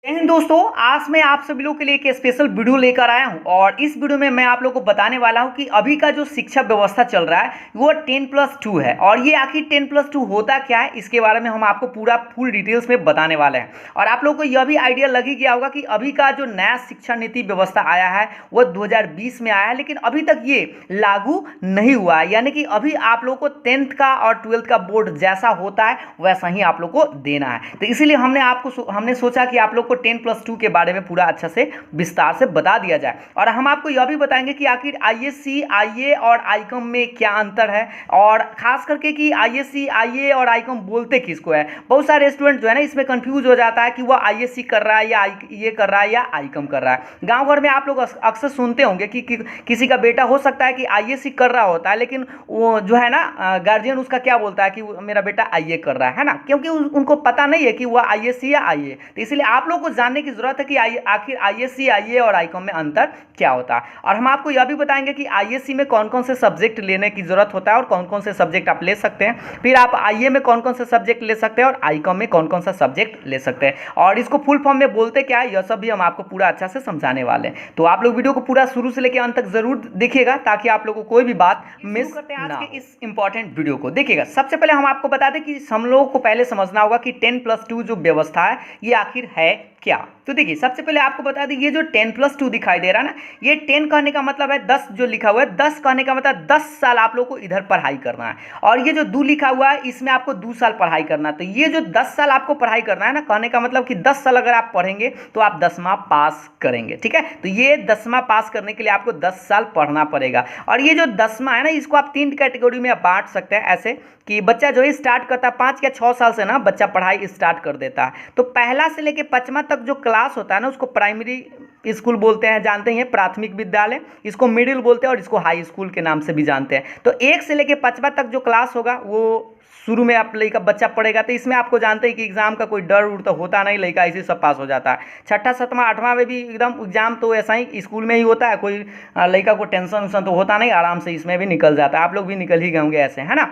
जय हिंद दोस्तों। आज मैं आप सभी लोगों के लिए एक स्पेशल वीडियो लेकर आया हूं और इस वीडियो में मैं आप लोगों को बताने वाला हूं कि अभी का जो शिक्षा व्यवस्था चल रहा है वो 10+2 है और ये आखिर 10+2 होता क्या है इसके बारे में हम आपको पूरा फुल डिटेल्स में बताने वाले हैं। और आप लोगों को यह भी आइडिया लग ही गया होगा कि अभी का जो नया शिक्षा नीति व्यवस्था आया है वो 2020 में आया है, लेकिन अभी तक ये लागू नहीं हुआ है। यानी कि अभी आप लोगों को 10th का और 12th का बोर्ड जैसा होता है वैसा ही आप लोग को देना है। तो इसीलिए हमने सोचा कि आप लोग 10+2 के बारे में पूरा अच्छा से विस्तार से बता दिया जाए। और हम आपको यह भी बताएंगे कि आखिर आईएससी, आईए और आईकॉम में क्या अंतर है और खास करके कि आईएससी, आईए और आईकॉम बोलते किसको है। बहुत सारे स्टूडेंट जो है ना इसमें कंफ्यूज हो जाता है कि वह आईएससी कर रहा है या ये कर रहा है या आईकॉम कर रहा है। गांव घर में आप लोग अक्सर सुनते होंगे कि किसी का बेटा हो सकता है कि आईएससी कर रहा होता है, लेकिन वो जो है ना गार्जियन उसका क्या बोलता है कि मेरा बेटा आईए कर रहा है ना, क्योंकि उनको पता नहीं है कि वह आईएससी या आईए। तो इसलिए आप लोग को जानने की जरूरत है कि आखिर आईएससी, आईए और आईकॉम में अंतर क्या होता है। और हम आपको यह भी बताएंगे कि आईएससी में कौन कौन से सब्जेक्ट लेने की जरूरत होता है और कौन कौन से सब्जेक्ट आप ले सकते हैं, फिर आप आईए में कौन कौन से सब्जेक्ट ले सकते हैं और आईकॉम में कौन कौन सा सब्जेक्ट ले सकते हैं और इसको फुल फॉर्म में बोलते क्या है, यह सब भी हम आपको पूरा अच्छा से समझाने वाले हैं। तो आप लोग वीडियो को पूरा शुरू से लेकर अंत तक जरूर देखिएगा ताकि आप लोगों को कोई भी बात मिस करते हैं। आज के इस इंपॉर्टेंट वीडियो को देखिएगा। सबसे पहले हम आपको बता दें कि हम लोगों को पहले समझना होगा कि 10+2 जो व्यवस्था है ये आखिर है क्या। तो देखिए सबसे पहले आपको बता दें ये जो 10+2 दिखाई दे रहा है ना, ये 10 कहने का मतलब है 10, जो लिखा हुआ है 10 कहने का मतलब 10 साल आप लोग को इधर पढ़ाई करना है और ये जो 2 लिखा हुआ है इसमें आपको 2 साल पढ़ाई करना है। तो ये जो 10 साल आपको पढ़ाई करना है ना, कहने का मतलब कि 10 साल अगर आप पढ़ेंगे तो आप 10वां पास करेंगे। ठीक है, तो ये 10वां पास करने के लिए आपको 10 साल पढ़ना पड़ेगा। और ये जो 10वां है ना इसको आप 3 कैटेगरी में बांट सकते हैं, ऐसे कि बच्चा जो है स्टार्ट करता है 5 या 6 साल से ना बच्चा पढ़ाई स्टार्ट कर देता है। तो पहला से लेके 5वां तक जो क्लास होता है ना उसको प्राइमरी स्कूल बोलते हैं, जानते हैं, प्राथमिक विद्यालय। इसको मिडिल बोलते हैं और इसको हाई स्कूल के नाम से भी जानते हैं। तो 1 से लेके 5वां तक जो क्लास होगा वो शुरू में आप लड़का बच्चा पढ़ेगा। तो इसमें आपको जानते हैं कि एग्जाम का कोई डर उड़ तो होता नहीं, लड़का इसी सब पास हो जाता है। 6ठा 7वां 8वां में भी एकदम एग्जाम तो ऐसा ही स्कूल में ही होता है, कोई लड़का को टेंशन उसन तो होता नहीं, आराम से इसमें भी निकल जाता है। आप लोग भी निकल ही गए होंगे ऐसे, है ना।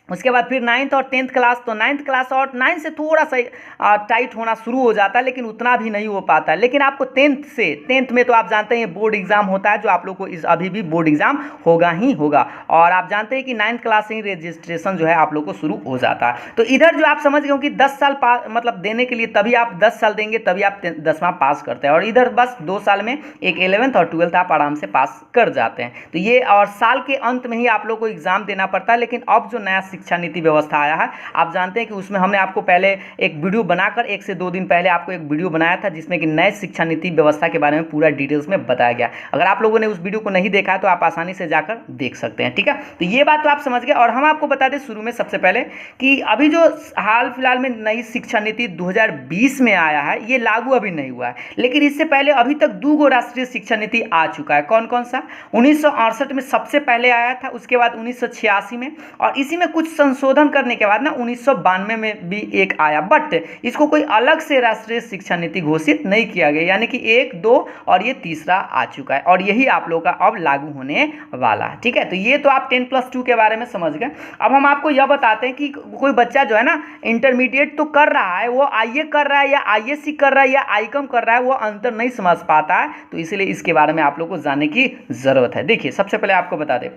उसके बाद फिर 9th और 10th क्लास, तो 9th क्लास और 9 से थोड़ा सा टाइट होना शुरू हो जाता है, लेकिन उतना भी नहीं हो पाता है। लेकिन आपको 10th में तो आप जानते हैं बोर्ड एग्जाम होता है, जो आप लोग को इस अभी भी बोर्ड एग्जाम होगा ही होगा। और आप जानते हैं कि 9th क्लास से ही रजिस्ट्रेशन जो है आप लोग को शुरू हो जाता है। तो इधर जो आप समझ गए कि 10 साल मतलब देने के लिए तभी आप 10 साल देंगे तभी आप 10वां पास करते हैं, और इधर बस 2 साल में एक 11th और 12th आप आराम से पास कर जाते हैं। तो ये और साल के अंत में ही आप लोग को एग्जाम देना पड़ता है। लेकिन अब जो नया शिक्षा नीति व्यवस्था आया है आप जानते हैं कि उसमें हमने आपको पहले एक वीडियो बनाकर 1 से 2 दिन पहले आपको एक वीडियो बनाया था जिसमें कि नए शिक्षा नीति व्यवस्था के बारे में पूरा डिटेल्स में बताया गया। अगर आप लोगों ने उस वीडियो को नहीं देखा है तो आप आसानी से जाकर देख सकते हैं। ठीक है, तो ये बात तो आप समझ गए। और हम आपको बता दें शुरू में सबसे पहले कि अभी जो हाल फिलहाल में नई शिक्षा नीति 2020 में आया है ये लागू अभी नहीं हुआ है, लेकिन इससे पहले अभी तक 2 गो राष्ट्रीय शिक्षा नीति आ चुका है। कौन कौन सा? 1968 में सबसे पहले आया था, उसके बाद 1986 में, और इसी में कुछ संशोधन करने के बाद ना 1992 में भी एक आया, बट इसको कोई अलग से राष्ट्रीय शिक्षा नीति घोषित नहीं किया गया। यानी कि 1, 2 और ये तीसरा आ चुका है और यही आप लोगों का अब लागू होने वाला है। ठीक है, तो ये तो आप 10+2 के बारे में समझ गए। अब हम आपको यह बताते हैं कि कोई बच्चा जो है ना इंटरमीडिएट तो कर रहा है, वो आईए कर रहा है या आईएससी कर रहा है या आईकॉम कर रहा है, वो अंतर नहीं समझ पाता है। तो इसलिए इसके बारे में आप लोग को जानने की जरूरत है। देखिए सबसे पहले आपको बता दें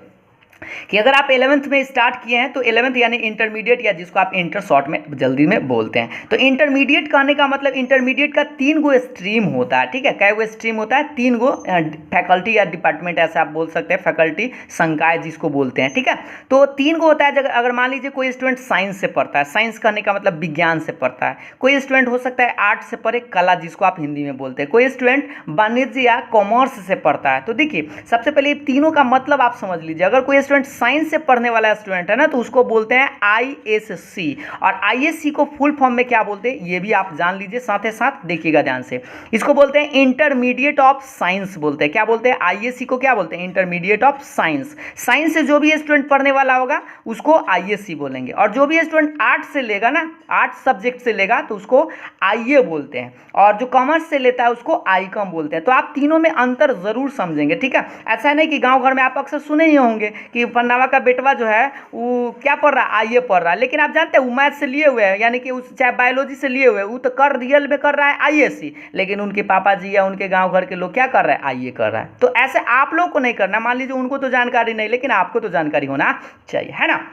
कि अगर आप 11th में स्टार्ट किए हैं तो 11th यानी इंटरमीडिएट, या जिसको आप इंटर शॉर्ट में जल्दी में बोलते हैं। तो इंटरमीडिएट कहने का मतलब इंटरमीडिएट का 3 गो स्ट्रीम होता है। ठीक है, कै गो स्ट्रीम होता है? 3 गो फैकल्टी या डिपार्टमेंट, ऐसे आप बोल सकते हैं, फैकल्टी संकाय जिसको बोलते हैं। ठीक है, तो 3 गो होता है। अगर मान लीजिए कोई स्टूडेंट साइंस से पढ़ता है, साइंस कहने का मतलब विज्ञान से पढ़ता है। कोई स्टूडेंट हो सकता है आर्ट से पढ़े, कला जिसको आप हिंदी में बोलते हैं। कोई स्टूडेंट वाणिज्य या कॉमर्स से पढ़ता है। तो देखिए सबसे पहले तीनों का मतलब आप समझ लीजिए। अगर कोई स्टूडेंट साइंस से पढ़ने वाला स्टूडेंट है ना तो उसको बोलते हैं आईएससी, और आईएससी को फुल फॉर्म में क्या बोलते हैं ये भी आप जान लीजिए, साथ ही साथ देखिएगा ध्यान से। इसको बोलते हैं इंटरमीडिएट ऑफ साइंस बोलते हैं। क्या बोलते हैं? आईएससी को क्या बोलते हैं? Intermediate of science. साइंस से जो भी स्टूडेंट पढ़ने वाला होगा उसको आईएससी बोलेंगे, और जो भी स्टूडेंट आर्ट से लेगा ना, आर्ट सब्जेक्ट से लेगा तो उसको आईए बोलते हैं, और जो कॉमर्स से लेता है उसको आईकॉम बोलते हैं। तो आप तीनों में अंतर जरूर समझेंगे। ठीक है, ऐसा नहीं कि गांव घर में आप अक्सर सुने ही होंगे कि पन्नावा का बेटवा जो है वो क्या पढ़ रहा है, आईए पढ़ रहा है, लेकिन आप जानते हैं वो मैथ से लिए हुए हैं, यानी कि उस चाहे बायोलॉजी से लिए हुए हैं, वो तो कर रियल में कर रहा है आईएससी, लेकिन उनके पापा जी या उनके गाँव घर के लोग क्या कर रहे हैं, आईए कर रहा है। तो ऐसे आप लोग को नहीं करना, मान लीजिए उनको तो जानकारी नहीं, लेकिन आपको तो जानकारी होना चाहिए, है ना।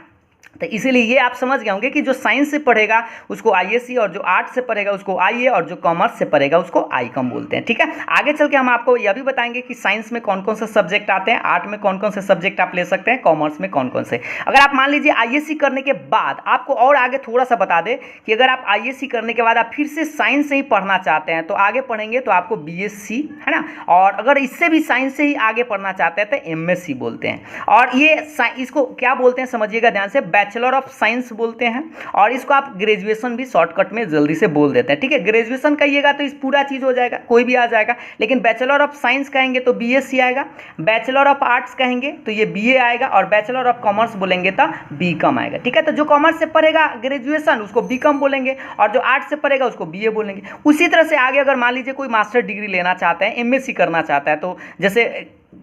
तो इसीलिए ये आप समझ गए होंगे कि जो साइंस से पढ़ेगा उसको आईएससी, और जो आर्ट से पढ़ेगा उसको आईए, और जो कॉमर्स से पढ़ेगा उसको आईकॉम बोलते हैं, ठीक है। आगे चल के हम आपको यह भी बताएंगे कि साइंस में कौन कौन से सब्जेक्ट आते हैं, आर्ट में कौन कौन से सब्जेक्ट आप ले सकते हैं, कॉमर्स में कौन कौन से। अगर आप मान लीजिए आईएससी करने के बाद आपको और आगे थोड़ा सा बता दें कि अगर आप आईएससी करने के बाद आप फिर से साइंस से ही पढ़ना चाहते हैं तो आगे पढ़ेंगे तो आपको बीएससी, है ना, और अगर इससे भी साइंस से ही आगे पढ़ना चाहते हैं तो एमएससी बोलते हैं। और ये इसको क्या बोलते हैं समझिएगा ध्यान से, बैचलर ऑफ साइंस बोलते हैं, और इसको आप ग्रेजुएशन भी शॉर्टकट में जल्दी से बोल देते हैं, ठीक है। ग्रेजुएशन कहिएगा तो इस पूरा चीज हो जाएगा, कोई भी आ जाएगा, लेकिन बैचलर ऑफ साइंस कहेंगे तो बीएससी आएगा, बैचलर ऑफ आर्ट्स कहेंगे तो ये बीए आएगा, और बैचलर ऑफ कॉमर्स बोलेंगे तो बीकॉम आएगा, ठीक है। तो जो कॉमर्स से पढ़ेगा ग्रेजुएशन उसको बीकॉम बोलेंगे, और जो आर्ट्स से पढ़ेगा उसको बीए बोलेंगे। उसी तरह से आगे अगर मान लीजिए कोई मास्टर डिग्री लेना चाहता है, एमएससी करना चाहता है, तो जैसे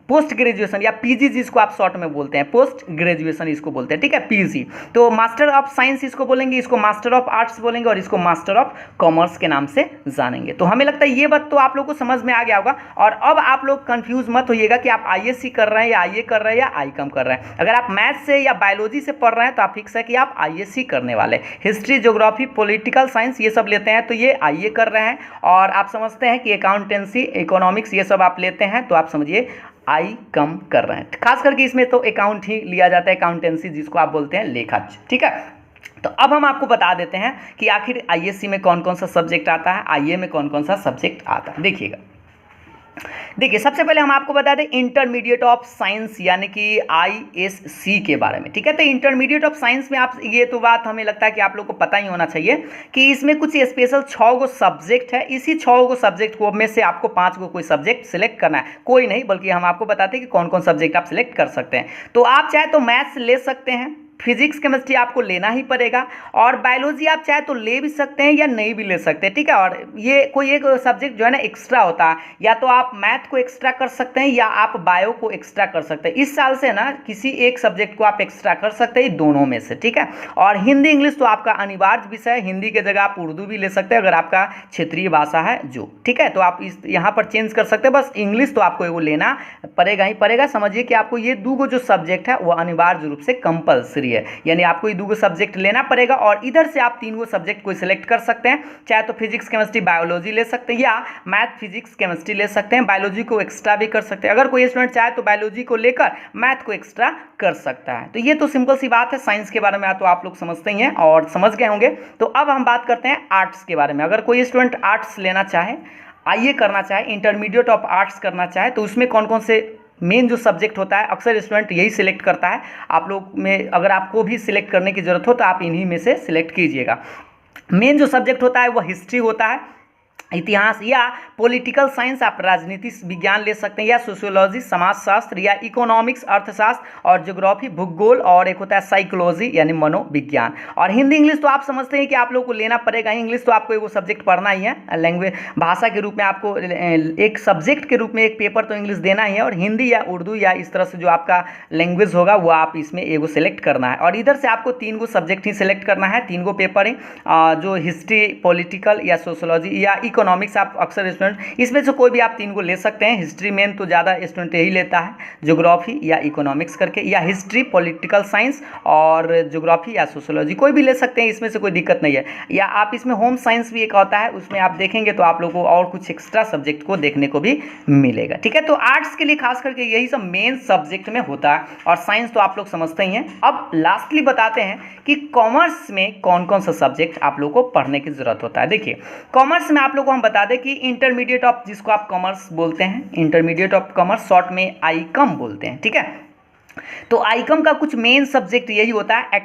पोस्ट ग्रेजुएशन या पीजी जिसको आप शॉर्ट में बोलते हैं, पोस्ट ग्रेजुएशन इसको बोलते हैं, ठीक है, पीजी। तो मास्टर ऑफ साइंस इसको बोलेंगे, इसको मास्टर ऑफ आर्ट्स बोलेंगे, और इसको मास्टर ऑफ कॉमर्स के नाम से जानेंगे। तो हमें लगता है ये बात तो आप लोग को समझ में आ गया होगा। और अब आप लोग कंफ्यूज मत होइएगा कि आप आईएससी कर रहे हैं या आईए कर रहे हैं या आईकॉम कर रहे हैं। अगर आप मैथ से या बायोलॉजी से पढ़ रहे हैं तो आप फिक्स है कि आप आईएससी करने वाले। हिस्ट्री, ज्योग्राफी, पॉलिटिकल साइंस ये सब लेते हैं तो ये आईए कर रहे हैं, और आप समझते हैं कि अकाउंटेंसी, इकोनॉमिक्स ये सब आप लेते हैं तो आप समझिए आई कम कर रहे हैं। खास करके इसमें तो अकाउंट ही लिया जाता है, अकाउंटेंसी जिसको आप बोलते हैं लेखा, ठीक है। तो अब हम आपको बता देते हैं कि आखिर आईएससी में कौन कौन सा सब्जेक्ट आता है, आईए में कौन कौन सा सब्जेक्ट आता है। देखिए सबसे पहले हम आपको बता दें इंटरमीडिएट ऑफ साइंस यानी कि आईएससी के बारे में, ठीक है। तो इंटरमीडिएट ऑफ साइंस में आप ये तो बात हमें लगता है कि आप लोग को पता ही होना चाहिए कि इसमें कुछ स्पेशल 6 गो सब्जेक्ट है। इसी 6 गो सब्जेक्ट को में से आपको 5 गो कोई सब्जेक्ट सिलेक्ट करना है, कोई नहीं बल्कि हम आपको बताते हैं कि कौन कौन सब्जेक्ट आप सिलेक्ट कर सकते हैं। तो आप चाहे तो मैथ्स ले सकते हैं, फिजिक्स केमिस्ट्री आपको लेना ही पड़ेगा, और बायोलॉजी आप चाहे तो ले भी सकते हैं या नहीं भी ले सकते, ठीक है। और ये कोई एक सब्जेक्ट जो है ना एक्स्ट्रा होता है, या तो आप मैथ को एक्स्ट्रा कर सकते हैं या आप बायो को एक्स्ट्रा कर सकते हैं। इस साल से ना किसी एक सब्जेक्ट को आप एक्स्ट्रा कर सकते हैं दोनों में से, ठीक है। और हिंदी इंग्लिश तो आपका अनिवार्य विषय है, हिंदी की जगह आप उर्दू भी ले सकते हैं अगर आपका क्षेत्रीय भाषा है जो, ठीक है। तो आप इस यहाँ पर चेंज कर सकते हैं, बस इंग्लिश तो आपको वो लेना पड़ेगा ही पड़ेगा। समझिए कि आपको ये 2 गो जो सब्जेक्ट है वो अनिवार्य रूप से कंपल्सरी है, यानी आपको ये 2 गो सब्जेक्ट लेना पड़ेगा। और इधर से आप 3 गो सब्जेक्ट को सिलेक्ट कर सकते हैं, चाहे तो फिजिक्स केमिस्ट्री बायोलॉजी ले सकते हैं या मैथ फिजिक्स केमिस्ट्री ले सकते हैं, बायोलॉजी को एक्स्ट्रा भी कर सकते हैं। अगर कोई स्टूडेंट चाहे तो बायोलॉजी को लेकर मैथ को एक्स्ट्रा कर सकता है। तो ये तो सिंपल सी बात है, साइंस के बारे में तो आप लोग समझते ही हैं और समझ गए होंगे। तो अब हम बात करते हैं आर्ट्स के बारे में। अगर कोई स्टूडेंट आर्ट्स लेना चाहे, आईए करना चाहे, इंटरमीडिएट ऑफ आर्ट्स करना चाहे, तो उसमें कौन कौन से मेन जो सब्जेक्ट होता है अक्सर स्टूडेंट यही सिलेक्ट करता है। आप लोग में अगर आपको भी सिलेक्ट करने की जरूरत हो तो आप इन्हीं में से सिलेक्ट कीजिएगा। मेन जो सब्जेक्ट होता है वो हिस्ट्री होता है, इतिहास या पॉलिटिकल साइंस, आप राजनीति विज्ञान ले सकते हैं, या सोशियोलॉजी समाजशास्त्र, या इकोनॉमिक्स अर्थशास्त्र, और ज्योग्राफी भूगोल, और एक होता है साइकोलॉजी यानी मनोविज्ञान। और हिंदी इंग्लिश तो आप समझते हैं कि आप लोगों को लेना पड़ेगा, इंग्लिश तो आपको वो सब्जेक्ट पढ़ना ही है, लैंग्वेज भाषा के रूप में आपको एक सब्जेक्ट के रूप में एक पेपर तो इंग्लिश देना ही है। और हिंदी या उर्दू या इस तरह से जो आपका लैंग्वेज होगा वो आप इसमें एगो सेलेक्ट करना है। और इधर से आपको 3 गो सब्जेक्ट ही सिलेक्ट करना है, 3 गो पेपर ही, जो हिस्ट्री, पॉलिटिकल या सोशियोलॉजी या इकोनॉमिक्स आप अक्सर स्टूडेंट इसमें से कोई भी आप 3 को ले सकते हैं। हिस्ट्री मेन तो ज़्यादा स्टूडेंट यही लेता है, ज्योग्राफी या इकोनॉमिक्स करके, या हिस्ट्री, पॉलिटिकल साइंस और ज्योग्राफी या सोशियोलॉजी कोई भी ले सकते हैं, इसमें से कोई दिक्कत नहीं है। या आप इसमें होम साइंस भी एक होता है, उसमें आप देखेंगे तो आप लोगों को और कुछ एक्स्ट्रा सब्जेक्ट को देखने को भी मिलेगा, ठीक है। तो आर्ट्स के लिए खास करके यही सब मेन सब्जेक्ट में होता है, और साइंस तो आप लोग समझते ही हैं। अब लास्टली बताते हैं कि कॉमर्स में कौन कौन सा सब्जेक्ट आप लोग को पढ़ने की जरूरत होता है। देखिए कॉमर्स में आप लोग को हम बता दें कि इंटरमीडिएट ऑफ, जिसको आप कॉमर्स बोलते हैं, इंटरमीडिएट ऑफ कॉमर्स शॉर्ट में आईकॉम बोलते हैं, ठीक है। तो आईकॉम का कुछ मेन सब्जेक्ट यही होता है,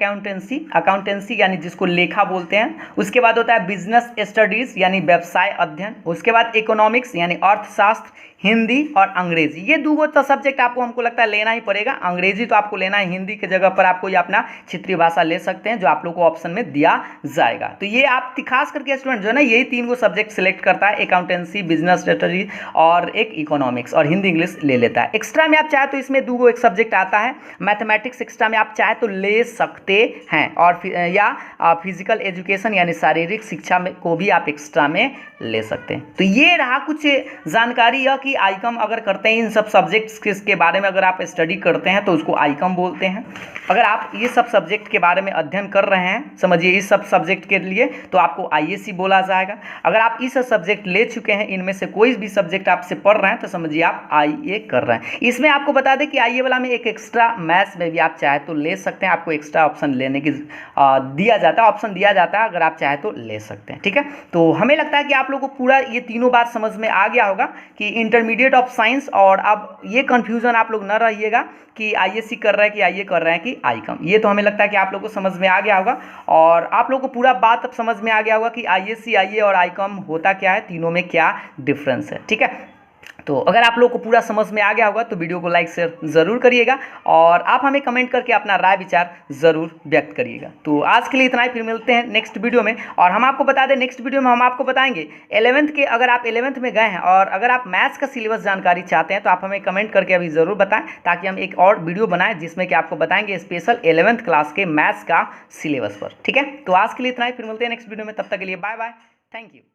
अकाउंटेंसी यानी जिसको लेखा बोलते हैं। उसके बाद होता है बिजनेस स्टडीज यानी व्यवसाय अध्ययन। उसके बाद इकोनॉमिक्स यानी अर्थशास्त्र, हिंदी और अंग्रेजी। ये 2 गो तो सब्जेक्ट आपको हमको लगता है लेना ही पड़ेगा। अंग्रेजी तो आपको लेना है, हिंदी की जगह पर आप कोई अपना क्षेत्रीय भाषा ले सकते हैं जो आप लोग को ऑप्शन में दिया जाएगा। तो ये आप खास करके स्टूडेंट जो है ना यही 3 गो सब्जेक्ट सिलेक्ट करता है, अकाउंटेंसी, बिजनेस स्टडीज और एक इकोनॉमिक्स, और हिंदी इंग्लिश ले लेता है। एक्स्ट्रा में आप चाहे तो इसमें 2 गो एक सब्जेक्ट आता है है, मैथमेटिक्स एक्स्ट्रा में आप चाहे तो ले सकते हैं, और या फिजिकल एजुकेशन यानी शारीरिक शिक्षा में को भी आप एक्स्ट्रा में ले सकते हैं। तो ये रहा कुछ जानकारी यह कि आईकॉम अगर करते हैं इन सब सब्जेक्ट्स के बारे में अगर आप स्टडी करते हैं तो उसको आईकॉम बोलते हैं। अगर आप ये सब सब्जेक्ट के बारे में अध्ययन कर रहे हैं, समझिए इस सब सब्जेक्ट के लिए, तो आपको आईएससी बोला जाएगा। अगर आप इस सब्जेक्ट ले चुके हैं, इनमें से कोई भी सब्जेक्ट आपसे पढ़ रहे हैं, तो समझिए आप आईए कर रहे हैं। इसमें आपको बता दें कि आईए वाला में एक एक्स्ट्रा मैथ्स में भी आप चाहे तो ले सकते हैं, आपको एक्स्ट्रा ऑप्शन लेने की दिया जाता है, ऑप्शन दिया जाता है, अगर आप चाहे तो ले सकते हैं। ठीक है, तो हमें लगता है कि आप लोगों को पूरा ये तीनों बात समझ में आ गया होगा कि इंटरमीडिएट ऑफ साइंस, और अब ये कंफ्यूजन आप लोग न रहिएगा कि आईएससी कर रहे हैं कि आईए कर रहे हैं कि आईकॉम। ये तो हमें लगता है कि आप लोगों को समझ में आ गया होगा, और आप लोगों को पूरा बात अब समझ में आ गया होगा कि आईएससी, आईए और आईकॉम होता क्या है, तीनों में क्या डिफरेंस है। ठीक है, तो अगर आप लोगों को पूरा समझ में आ गया होगा तो वीडियो को लाइक शेयर ज़रूर करिएगा, और आप हमें कमेंट करके अपना राय विचार ज़रूर व्यक्त करिएगा। तो आज के लिए इतना ही, फिर मिलते हैं नेक्स्ट वीडियो में। और हम आपको बता दें, नेक्स्ट वीडियो में हम आपको बताएंगे 11th के, अगर आप 11th में गए हैं और अगर आप मैथ्स का सिलेबस जानकारी चाहते हैं तो आप हमें कमेंट करके अभी ज़रूर बताएं, ताकि हम एक और वीडियो बनाएं जिसमें कि आपको बताएंगे स्पेशल 11th क्लास के मैथ्स का सिलेबस पर। ठीक है, तो आज के लिए इतना ही, फिर मिलते हैं नेक्स्ट वीडियो में। तब तक के लिए बाय बाय, थैंक यू।